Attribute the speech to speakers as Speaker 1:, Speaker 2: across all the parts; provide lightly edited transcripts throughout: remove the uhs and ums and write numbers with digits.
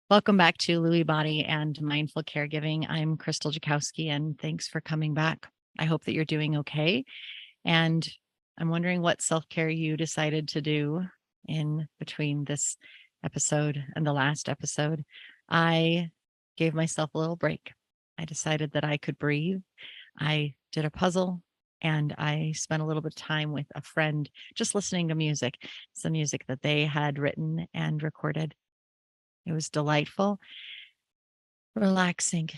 Speaker 1: Welcome back to Lewy Body and Mindful Caregiving. I'm Krystal Jakosky, and thanks for coming back. I hope that you're doing okay. And I'm wondering what self care you decided to do in between this episode and the last episode. I gave myself a little break. I decided that I could breathe. I did a puzzle and I spent a little bit of time with a friend just listening to music, some music that they had written and recorded. It was delightful, relaxing,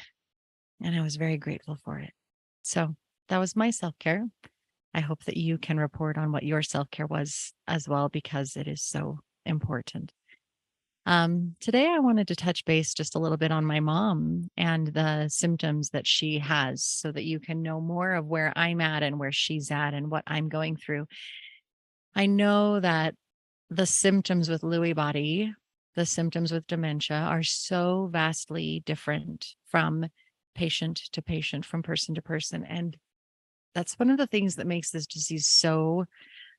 Speaker 1: and I was very grateful for it. So that was my self care. I hope that you can report on what your self care was as well, because it is so important. Today, I wanted to touch base just a little bit on my mom and the symptoms that she has so that you can know more of where I'm at and where she's at and what I'm going through. I know that the symptoms with Lewy body, the symptoms with dementia are so vastly different from patient to patient, from person to person. And that's one of the things that makes this disease so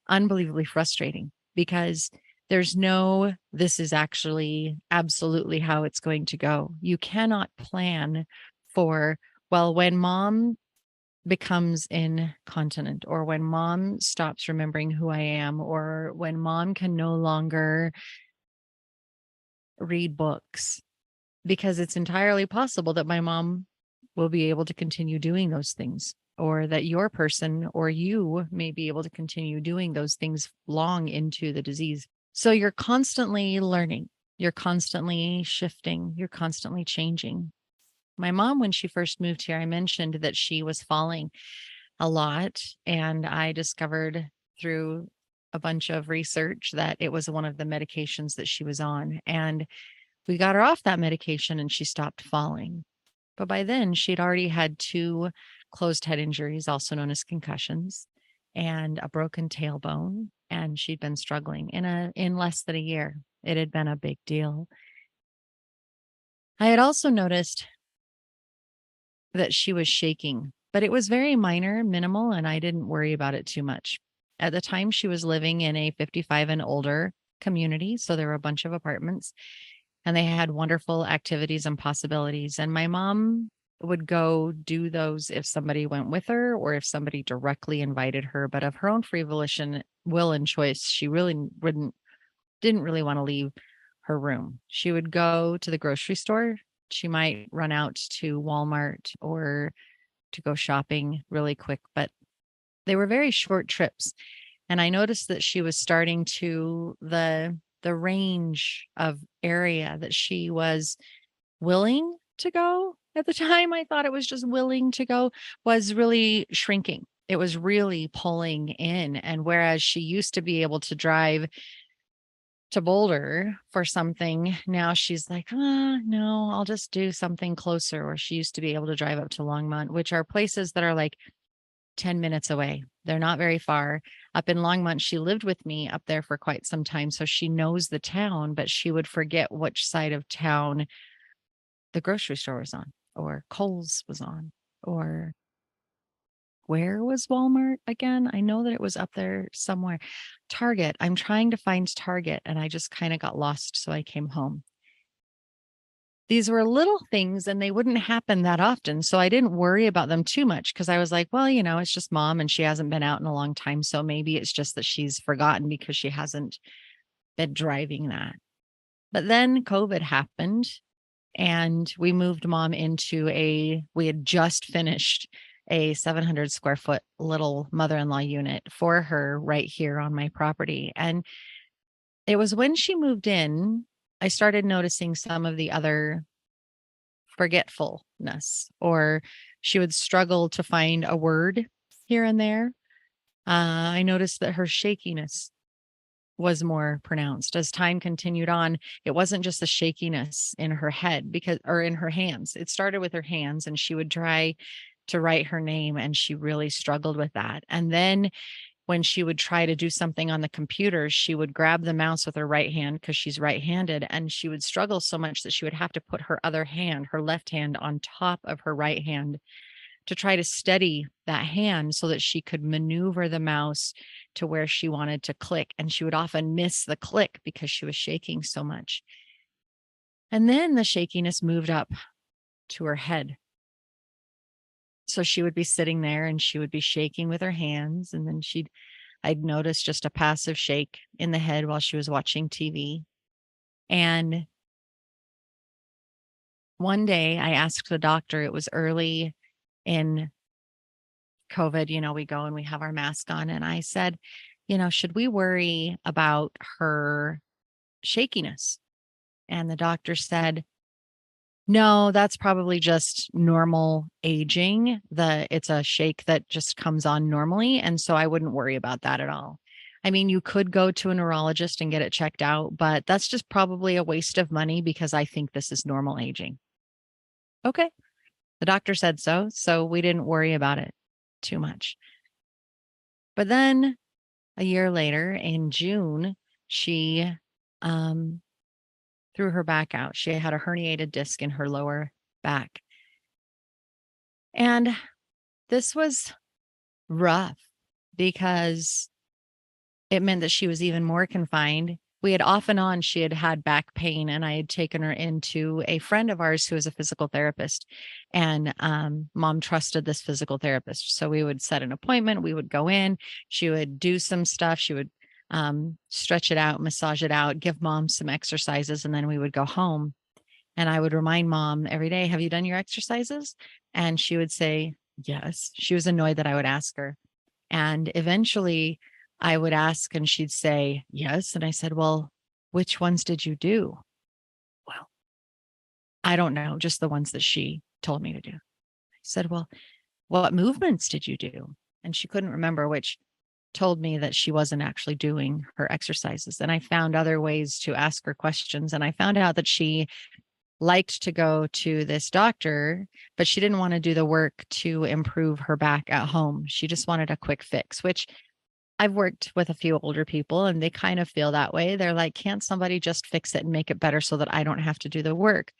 Speaker 1: unbelievably frustrating because there's no, this is actually absolutely how it's going to go. You cannot plan for, well, when mom becomes incontinent, or when mom stops remembering who I am, or when mom can no longer read books, because it's entirely possible that my mom will be able to continue doing those things, or that your person or you may be able to continue doing those things long into the disease. So you're constantly learning, you're constantly shifting, you're constantly changing. My mom, when she first moved here, I mentioned that she was falling a lot. And I discovered through a bunch of research that it was one of the medications that she was on. And we got her off that medication and she stopped falling. But by then, she'd already had two closed head injuries, also known as concussions, and a broken tailbone. And she'd been struggling in less than a year. It had been a big deal. I had also noticed that she was shaking, but it was very minor, minimal, and I didn't worry about it too much. At the time, she was living in a 55 and older community. So there were a bunch of apartments and they had wonderful activities and possibilities. And my mom would go do those if somebody went with her or if somebody directly invited her. But of her own free volition, will, and choice, she really didn't really want to leave her room. She would go to the grocery store. She might run out to Walmart or to go shopping really quick, but they were very short trips. And I noticed that she was starting to the range of area that she was willing to go at the time. I thought it was just willing to go, was really shrinking. It was really pulling in. And whereas she used to be able to drive to Boulder for something, now she's like, no, I'll just do something closer. Or she used to be able to drive up to Longmont, which are places that are like 10 minutes away. They're not very far. Up in Longmont, she lived with me up there for quite some time. So she knows the town, but she would forget which side of town the grocery store was on, or Kohl's was on, or where was Walmart again? I know that it was up there somewhere. Target. I'm trying to find Target and I just kind of got lost. So I came home. These were little things and they wouldn't happen that often. So I didn't worry about them too much because I was like, well, it's just mom and she hasn't been out in a long time. So maybe it's just that she's forgotten because she hasn't been driving that. But then COVID happened and we moved mom we had just finished a 700 square foot little mother-in-law unit for her right here on my property. And it was when she moved in, I started noticing some of the other forgetfulness, or she would struggle to find a word here and there. I noticed that her shakiness was more pronounced as time continued on. It wasn't just the shakiness in her head or in her hands. It started with her hands and she would try to write her name and she really struggled with that. And then when she would try to do something on the computer, she would grab the mouse with her right hand because she's right-handed, and she would struggle so much that she would have to put her other hand, her left hand, on top of her right hand to try to steady that hand so that she could maneuver the mouse to where she wanted to click. And she would often miss the click because she was shaking so much. And then the shakiness moved up to her head. So she would be sitting there and she would be shaking with her hands. And then I'd notice just a passive shake in the head while she was watching TV. And one day I asked the doctor, it was early in COVID, we go and we have our mask on. And I said, should we worry about her shakiness? And the doctor said, no, that's probably just normal aging. It's a shake that just comes on normally. And so I wouldn't worry about that at all. I mean, you could go to a neurologist and get it checked out, but that's just probably a waste of money because I think this is normal aging. Okay. The doctor said so. So we didn't worry about it too much. But then a year later in June, she threw her back out. She had a herniated disc in her lower back. And this was rough because it meant that she was even more confined. We had off and on, she had had back pain, and I had taken her into a friend of ours who is a physical therapist. And mom trusted this physical therapist. So we would set an appointment. We would go in. She would do some stuff. She would stretch it out, massage it out, give mom some exercises, and then we would go home. And I would remind mom every day, have you done your exercises? And she would say, yes. She was annoyed that I would ask her. And eventually I would ask and she'd say, yes. And I said, well, which ones did you do? Well, I don't know, just the ones that she told me to do. I said, well, what movements did you do? And she couldn't remember, which told me that she wasn't actually doing her exercises. And I found other ways to ask her questions. And I found out that she liked to go to this doctor, but she didn't want to do the work to improve her back at home. She just wanted a quick fix, which I've worked with a few older people and they kind of feel that way. They're like, can't somebody just fix it and make it better so that I don't have to do the work?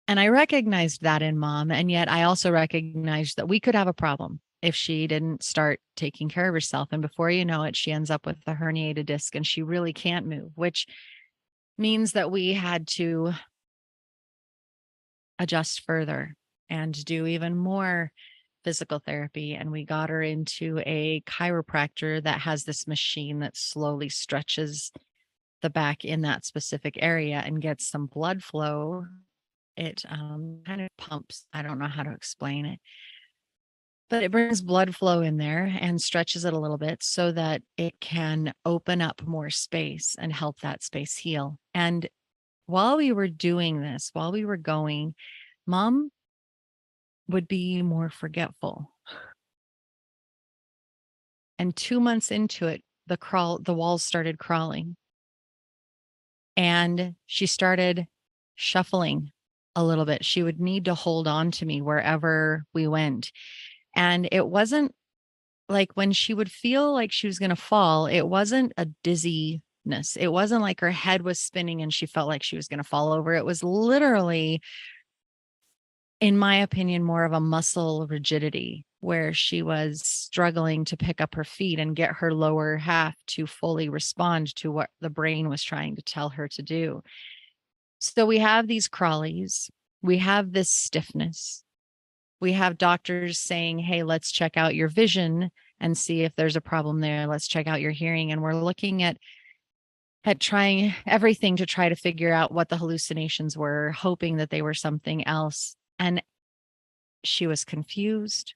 Speaker 1: And I recognized that in mom. And yet I also recognized that we could have a problem if she didn't start taking care of herself. And before you know it, she ends up with a herniated disc and she really can't move, which means that we had to adjust further and do even more physical therapy. And we got her into a chiropractor that has this machine that slowly stretches the back in that specific area and gets some blood flow. It kind of pumps. I don't know how to explain it, but it brings blood flow in there and stretches it a little bit so that it can open up more space and help that space heal. And while we were doing this, while we were going, mom would be more forgetful. And 2 months into it, the walls started crawling. And she started shuffling a little bit. She would need to hold on to me wherever we went. And it wasn't like when she would feel like she was going to fall, it wasn't a dizziness. It wasn't like her head was spinning and she felt like she was going to fall over. It was literally, in my opinion, more of a muscle rigidity where she was struggling to pick up her feet and get her lower half to fully respond to what the brain was trying to tell her to do. So we have these crawlies, we have this stiffness. We have doctors saying, hey, let's check out your vision and see if there's a problem there. Let's check out your hearing. And we're looking at trying everything to try to figure out what the hallucinations were, hoping that they were something else. And she was confused.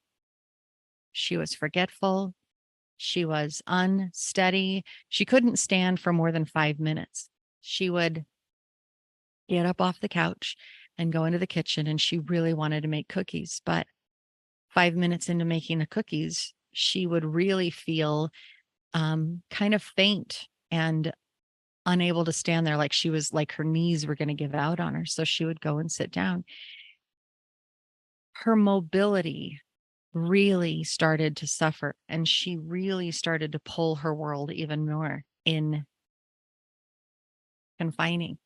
Speaker 1: She was forgetful. She was unsteady. She couldn't stand for more than 5 minutes. She would get up off the couch and go into the kitchen, and she really wanted to make cookies. But 5 minutes into making the cookies, she would really feel kind of faint and unable to stand there, like she was like her knees were going to give out on her. So she would go and sit down. Her mobility really started to suffer, and she really started to pull her world even more in confining.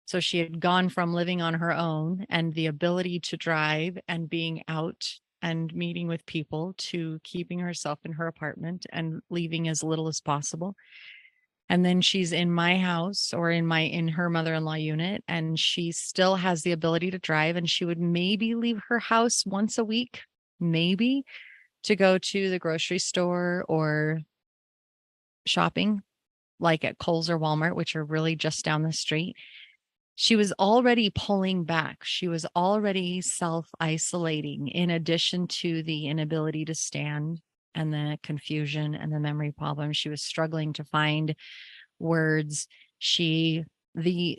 Speaker 1: So she had gone from living on her own and the ability to drive and being out and meeting with people to keeping herself in her apartment and leaving as little as possible. And then she's in my house or in her mother-in-law unit, and she still has the ability to drive, and she would maybe leave her house once a week, maybe, to go to the grocery store or shopping, like at Kohl's or Walmart, which are really just down the street. She was already pulling back. She was already self-isolating, in addition to the inability to stand and the confusion and the memory problems. She was struggling to find words. The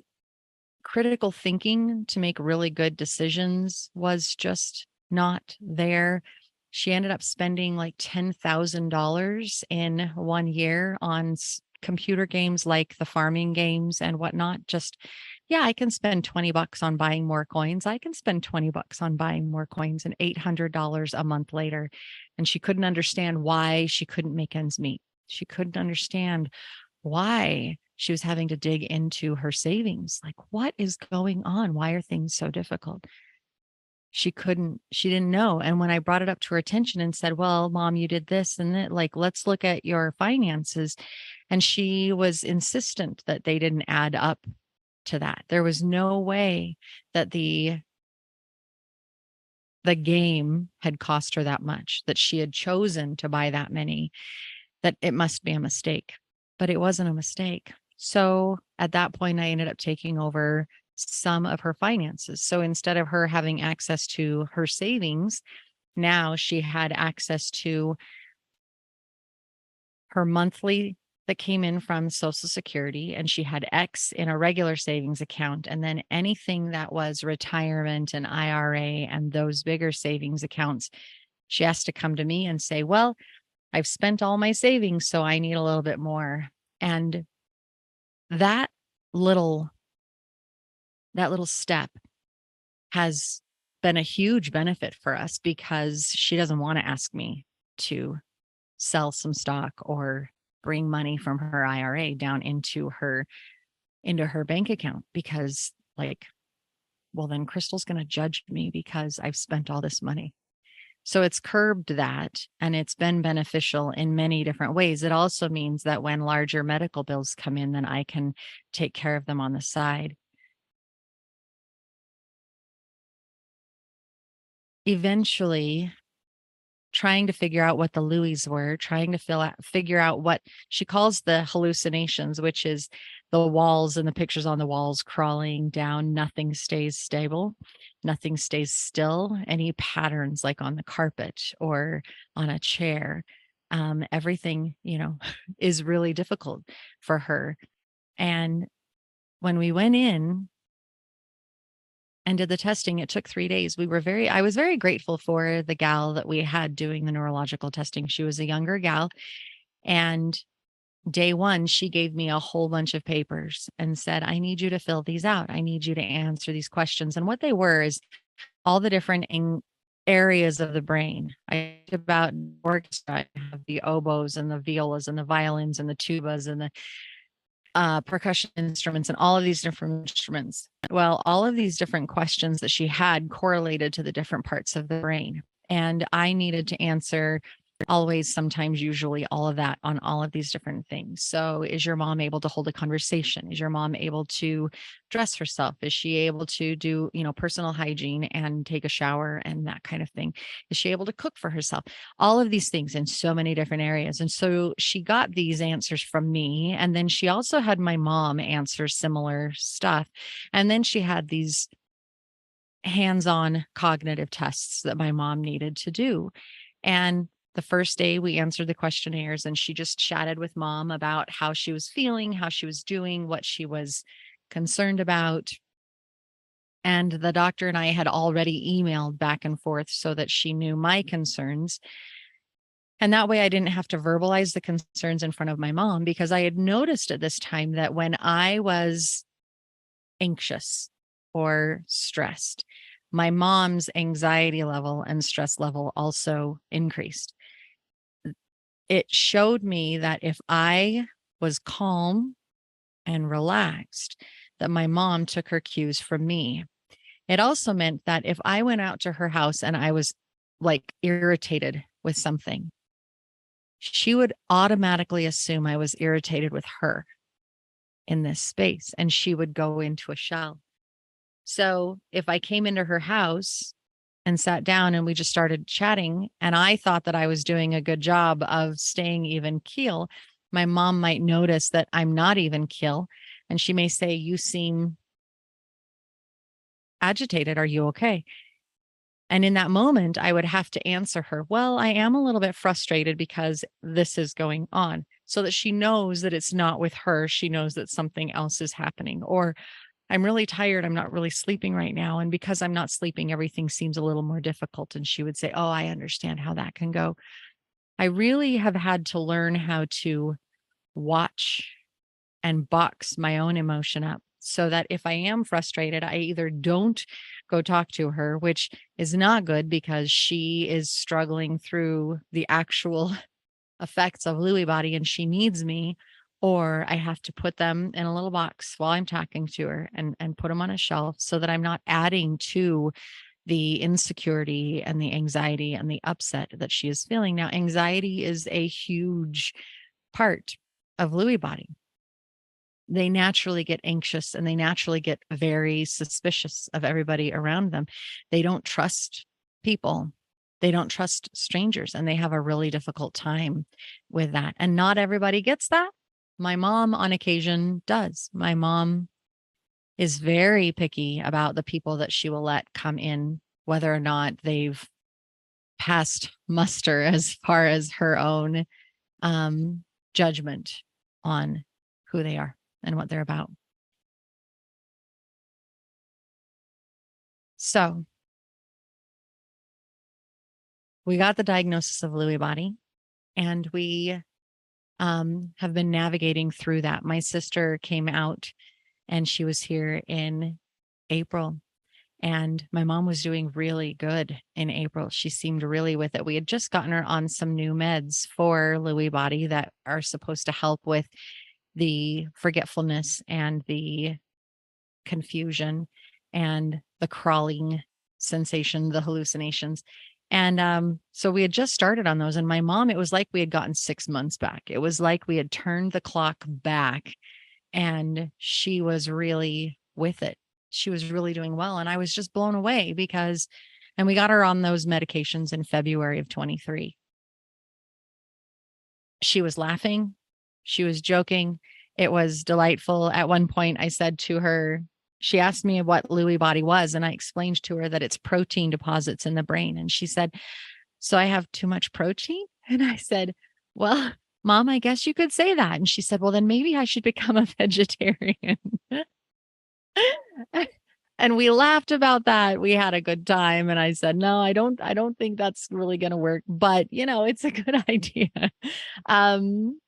Speaker 1: critical thinking to make really good decisions was just not there. She ended up spending like $10,000 in 1 year on computer games like the farming games and whatnot. Just, yeah, I can spend $20 on buying more coins. I can spend $20 on buying more coins, and $800 a month later. And she couldn't understand why she couldn't make ends meet. She couldn't understand why she was having to dig into her savings. Like, what is going on? Why are things so difficult? She didn't know. And when I brought it up to her attention and said, well, mom, you did this and that, like, let's look at your finances. And she was insistent that they didn't add up to that. There was no way that the game had cost her that much, that she had chosen to buy that many, that it must be a mistake. But it wasn't a mistake. So at that point, I ended up taking over some of her finances. So instead of her having access to her savings, now she had access to her monthly that came in from Social Security, and she had X in a regular savings account. And then anything that was retirement and IRA and those bigger savings accounts, she has to come to me and say, well, I've spent all my savings, so I need a little bit more. And that little step has been a huge benefit for us, because she doesn't want to ask me to sell some stock or bring money from her IRA down into her bank account, because, like, well, then Krystal's going to judge me because I've spent all this money. So it's curbed that, and it's been beneficial in many different ways. It also means that when larger medical bills come in, then I can take care of them on the side. Eventually, trying to figure out what the Lewy's were, trying to figure out what she calls the hallucinations, which is the walls and the pictures on the walls crawling down. Nothing stays stable. Nothing stays still. Any patterns like on the carpet or on a chair. Everything, is really difficult for her. And when we went in and did the testing, it took 3 days. I was very grateful for the gal that we had doing the neurological testing. She was a younger gal. And day one, she gave me a whole bunch of papers and said, I need you to fill these out. I need you to answer these questions. And what they were is all the different areas of the brain. I talked about orchestra, I have the oboes and the violas and the violins and the tubas and the percussion instruments and all of these different instruments. Well, all of these different questions that she had correlated to the different parts of the brain. And I needed to answer always, sometimes, usually all of that on all of these different things. So is your mom able to hold a conversation? Is your mom able to dress herself? Is she able to do, personal hygiene and take a shower and that kind of thing? Is she able to cook for herself? All of these things in so many different areas. And so she got these answers from me. And then she also had my mom answer similar stuff. And then she had these hands-on cognitive tests that my mom needed to do. And the first day we answered the questionnaires, and she just chatted with mom about how she was feeling, how she was doing, what she was concerned about. And the doctor and I had already emailed back and forth so that she knew my concerns. And that way I didn't have to verbalize the concerns in front of my mom, because I had noticed at this time that when I was anxious or stressed, my mom's anxiety level and stress level also increased. It showed me that if I was calm and relaxed, that my mom took her cues from me. It also meant that if I went out to her house and I was like irritated with something, she would automatically assume I was irritated with her. in this space, and she would go into a shell. So if I came into her house and sat down and we just started chatting, and I thought that I was doing a good job of staying even keel, my mom might notice that I'm not even keel. And she may say, "You seem agitated. Are you okay?" And in that moment, I would have to answer her, "Well, I am a little bit frustrated because this is going on," so that she knows that it's not with her. She knows that something else is happening. Or, "I'm really tired. I'm not really sleeping right now. And because I'm not sleeping, everything seems a little more difficult." And she would say, "Oh, I understand how that can go." I really have had to learn how to watch and box my own emotion up so that if I am frustrated, I either don't go talk to her, which is not good because she is struggling through the actual effects of Lewy body and she needs me, or I have to put them in a little box while I'm talking to her and put them on a shelf so that I'm not adding to the insecurity and the anxiety and the upset that she is feeling. Now, anxiety is a huge part of Lewy body. They naturally get anxious and they naturally get very suspicious of everybody around them. They don't trust people. They don't trust strangers and they have a really difficult time with that. And not everybody gets that. My mom on occasion does. My mom is very picky about the people that she will let come in, whether or not they've passed muster as far as her own judgment on who they are and what they're about. So we got the diagnosis of Lewy body and we have been navigating through that. My sister came out and she was here in April. And my mom was doing really good in April. She seemed really with it. We had just gotten her on some new meds for Lewy body that are supposed to help with the forgetfulness and the confusion and the crawling sensation, the hallucinations. And so we had just started on those. And my mom, it was like we had gotten 6 months back. It was like we had turned the clock back and she was really with it. She was really doing well. And I was just blown away because, and we got her on those medications in February of 23. She was laughing. She was joking. It was delightful. At one point, I said to her, she asked me what Lewy body was, and I explained to her that it's protein deposits in the brain. And she said, "So I have too much protein?" And I said, "Well, Mom, I guess you could say that." And she said, "Well, then maybe I should become a vegetarian." And we laughed about that. We had a good time. And I said, "No, I don't think that's really going to work, but it's a good idea." Um,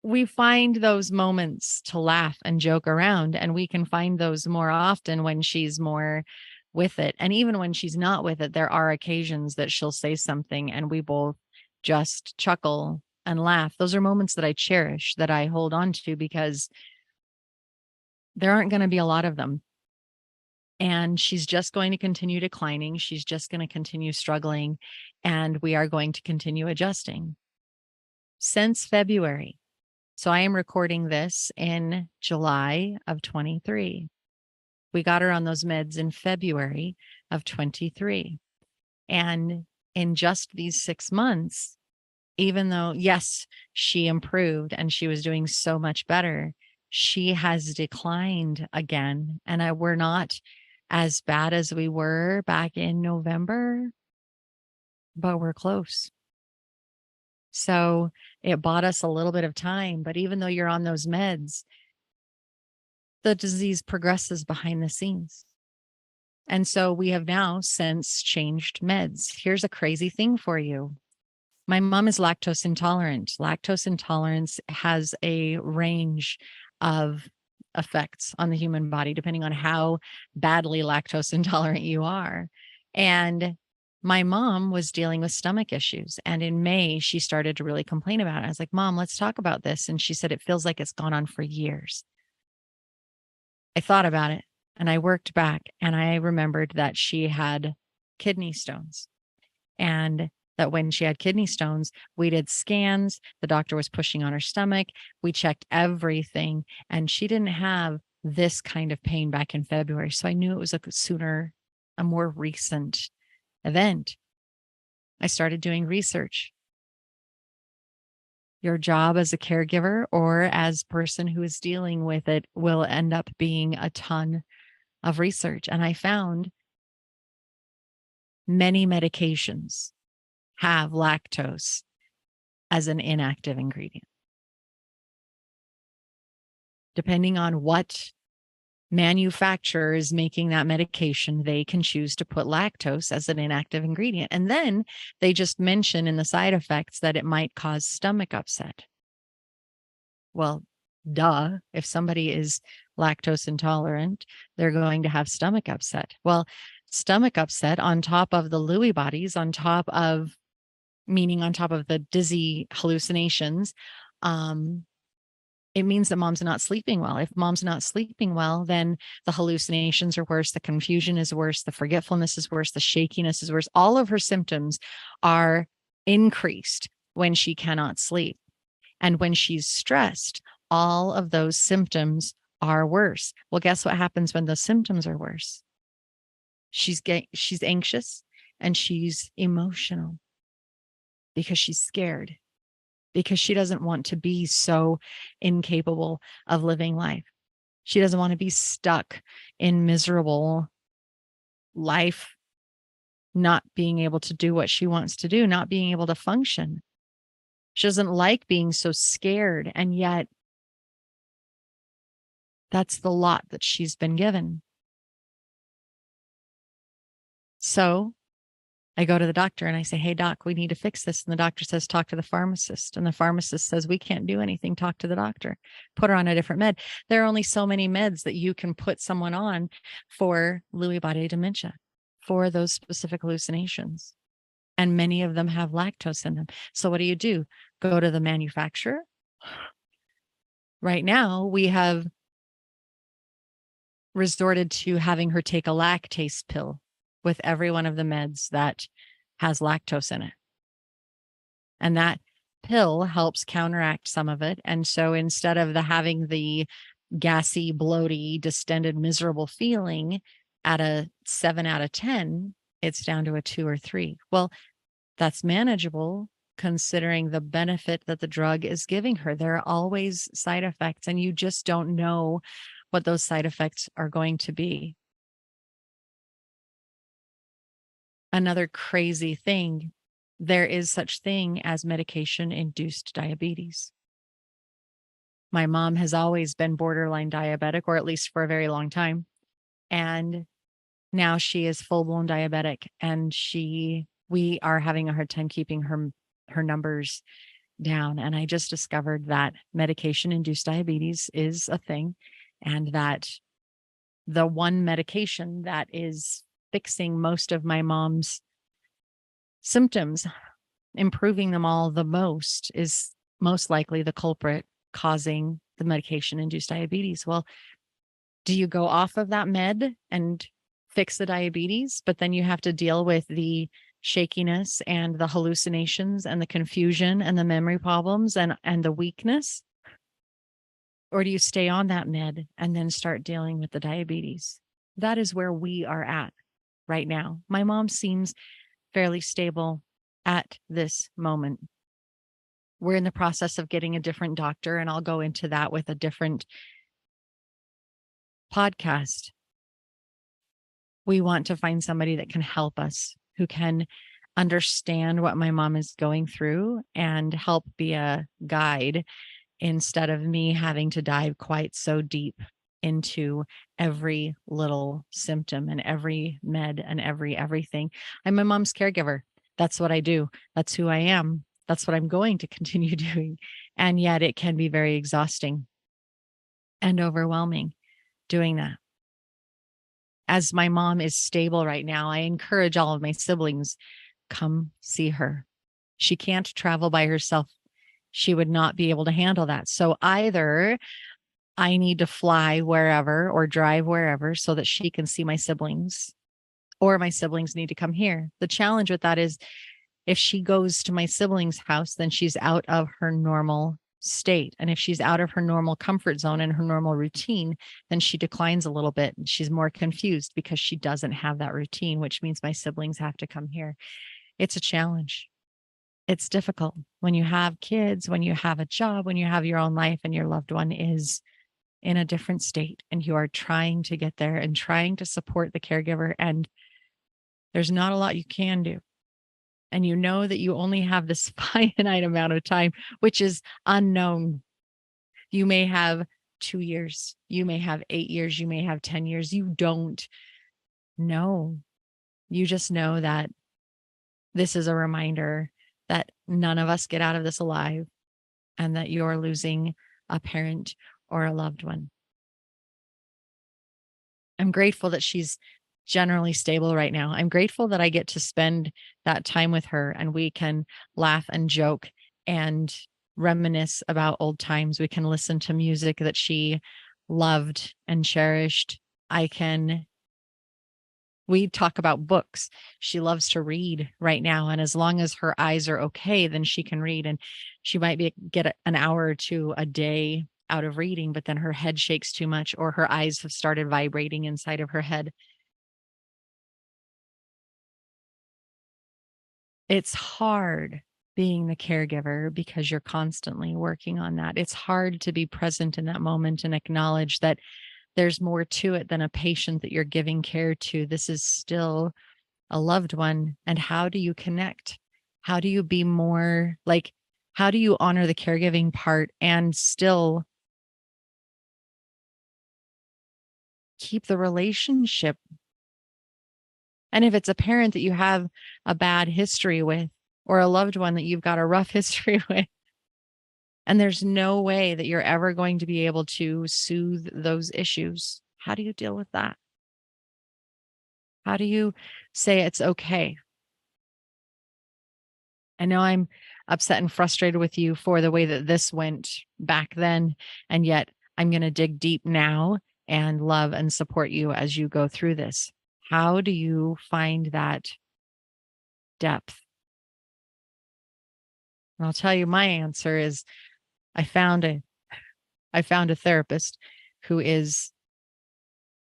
Speaker 1: we find those moments to laugh and joke around, and we can find those more often when she's more with it. And even when she's not with it, there are occasions that she'll say something and we both just chuckle and laugh. Those are moments that I cherish, that I hold on to because there aren't going to be a lot of them. And she's just going to continue declining. She's just going to continue struggling, and we are going to continue adjusting. Since February, so I am recording this in July of 23. We got her on those meds in February of 23. And in just these 6 months, even though, yes, she improved and she was doing so much better, she has declined again. And we're not as bad as we were back in November, but we're close. So it bought us a little bit of time. But even though you're on those meds, the disease progresses behind the scenes. And so we have now since changed meds. Here's a crazy thing for you. My mom is lactose intolerant. Lactose intolerance has a range of effects on the human body, depending on how badly lactose intolerant you are. And my mom was dealing with stomach issues. And in May, she started to really complain about it. I was like, "Mom, let's talk about this." And she said, "It feels like it's gone on for years." I thought about it and I worked back and I remembered that she had kidney stones. And that when she had kidney stones, we did scans. The doctor was pushing on her stomach. We checked everything, and she didn't have this kind of pain back in February. So I knew it was a more recent event. I started doing research. Your job as a caregiver or as person who is dealing with it will end up being a ton of research. And I found many medications have lactose as an inactive ingredient. Depending on what manufacturer is making that medication, they can choose to put lactose as an inactive ingredient. And then they just mention in the side effects that it might cause stomach upset. Well, duh. If somebody is lactose intolerant, they're going to have stomach upset. Well, stomach upset on top of the Lewy bodies, on top of the dizzy hallucinations, it means that mom's not sleeping well. If mom's not sleeping well, then the hallucinations are worse, the confusion is worse, the forgetfulness is worse, the shakiness is worse. All of her symptoms are increased when she cannot sleep. And when she's stressed, all of those symptoms are worse. Well, guess what happens when those symptoms are worse? She's anxious and she's emotional because she's scared, because she doesn't want to be so incapable of living life. She doesn't want to be stuck in miserable life, not being able to do what she wants to do, not being able to function. She doesn't like being so scared. And yet, that's the lot that she's been given. So I go to the doctor and I say, hey, doc, we need to fix this. And the doctor says, talk to the pharmacist. And the pharmacist says, we can't do anything. Talk to the doctor. Put her on a different med. There are only so many meds that you can put someone on for Lewy body dementia, for those specific hallucinations. And many of them have lactose in them. So what do? Go to the manufacturer. Right now, we have resorted to having her take a lactase pill with every one of the meds that has lactose in it. And that pill helps counteract some of it. And so instead of having the gassy, bloaty, distended, miserable feeling at a 7 out of 10, it's down to a 2 or 3. Well, that's manageable considering the benefit that the drug is giving her. There are always side effects, and you just don't know what those side effects are going to be. Another crazy thing, there is such thing as medication-induced diabetes. My mom has always been borderline diabetic, or at least for a very long time. And now she is full-blown diabetic, and we are having a hard time keeping her numbers down. And I just discovered that medication-induced diabetes is a thing, and that the one medication that is fixing most of my mom's symptoms, improving them all the most, is most likely the culprit causing the medication-induced diabetes. Well, do you go off of that med and fix the diabetes, but then you have to deal with the shakiness and the hallucinations and the confusion and the memory problems and the weakness? Or do you stay on that med and then start dealing with the diabetes? That is where we are at right now. My mom seems fairly stable at this moment. We're in the process of getting a different doctor, and I'll go into that with a different podcast. We want to find somebody that can help us, who can understand what my mom is going through and help be a guide instead of me having to dive quite so deep into every little symptom and every med and everything. I'm my mom's caregiver. That's what I do. That's who I am. That's what I'm going to continue doing. And yet it can be very exhausting and overwhelming doing that. As my mom is stable right now, I encourage all of my siblings, come see her. She can't travel by herself. She would not be able to handle that. So either I need to fly wherever or drive wherever so that she can see my siblings, or my siblings need to come here. The challenge with that is If she goes to my sibling's house, then she's out of her normal state. And if she's out of her normal comfort zone and her normal routine, then she declines a little bit. She's more confused because she doesn't have that routine, which means my siblings have to come here. It's a challenge. It's difficult when you have kids, when you have a job, when you have your own life and your loved one is in a different state and you are trying to get there and trying to support the caregiver. And there's not a lot you can do. And you know that you only have this finite amount of time, which is unknown. You may have 2 years, you may have 8 years, you may have 10 years. You don't know. You just know that this is a reminder that none of us get out of this alive and that you're losing a parent or a loved one. I'm grateful that she's generally stable right now. I'm grateful that I get to spend that time with her and we can laugh and joke and reminisce about old times. We can listen to music that she loved and cherished. We talk about books. She loves to read right now. And as long as her eyes are okay, then she can read. And she might get an hour or two a day out of reading, but then her head shakes too much or her eyes have started vibrating inside of her head. It's hard being the caregiver because you're constantly working on that. It's hard to be present in that moment and acknowledge that there's more to it than a patient that you're giving care to. This is still a loved one. And how do you connect? How do you be more like, how do you honor the caregiving part and still keep the relationship? And if it's a parent that you have a bad history with, or a loved one that you've got a rough history with, and there's no way that you're ever going to be able to soothe those issues, how do you deal with that? How do you say it's okay? I know I'm upset and frustrated with you for the way that this went back then, and yet I'm going to dig deep now and love and support you as you go through this. How do you find that depth? And I'll tell you my answer is I found a therapist who is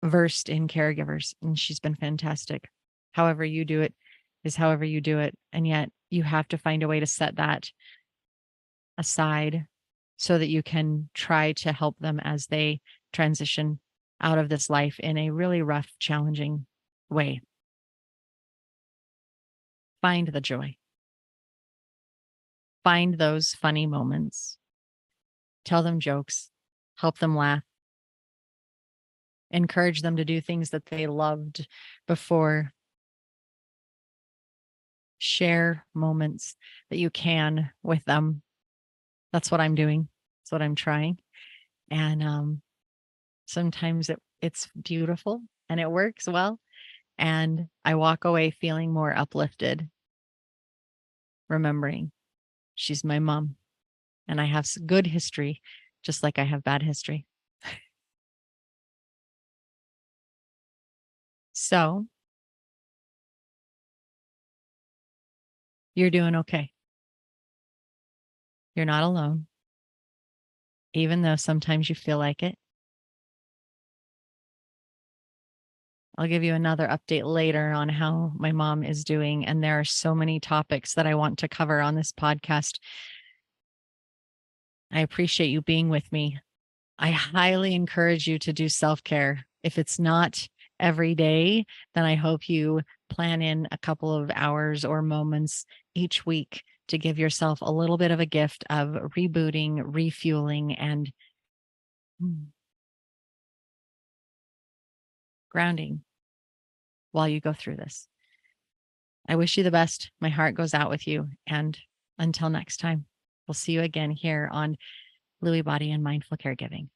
Speaker 1: versed in caregivers and she's been fantastic. However you do it is however you do it. And yet you have to find a way to set that aside so that you can try to help them as they transition out of this life in a really rough, challenging way. Find the joy. Find those funny moments. Tell them jokes. Help them laugh. Encourage them to do things that they loved before. Share moments that you can with them. That's what I'm doing. That's what I'm trying. And sometimes it's beautiful and it works well. And I walk away feeling more uplifted, remembering she's my mom and I have good history, just like I have bad history. So you're doing okay. You're not alone, even though sometimes you feel like it. I'll give you another update later on how my mom is doing. And there are so many topics that I want to cover on this podcast. I appreciate you being with me. I highly encourage you to do self-care. If it's not every day, then I hope you plan in a couple of hours or moments each week to give yourself a little bit of a gift of rebooting, refueling, and grounding while you go through this. I wish you the best. My heart goes out with you. And until next time, we'll see you again here on Lewy Body and Mindful Caregiving.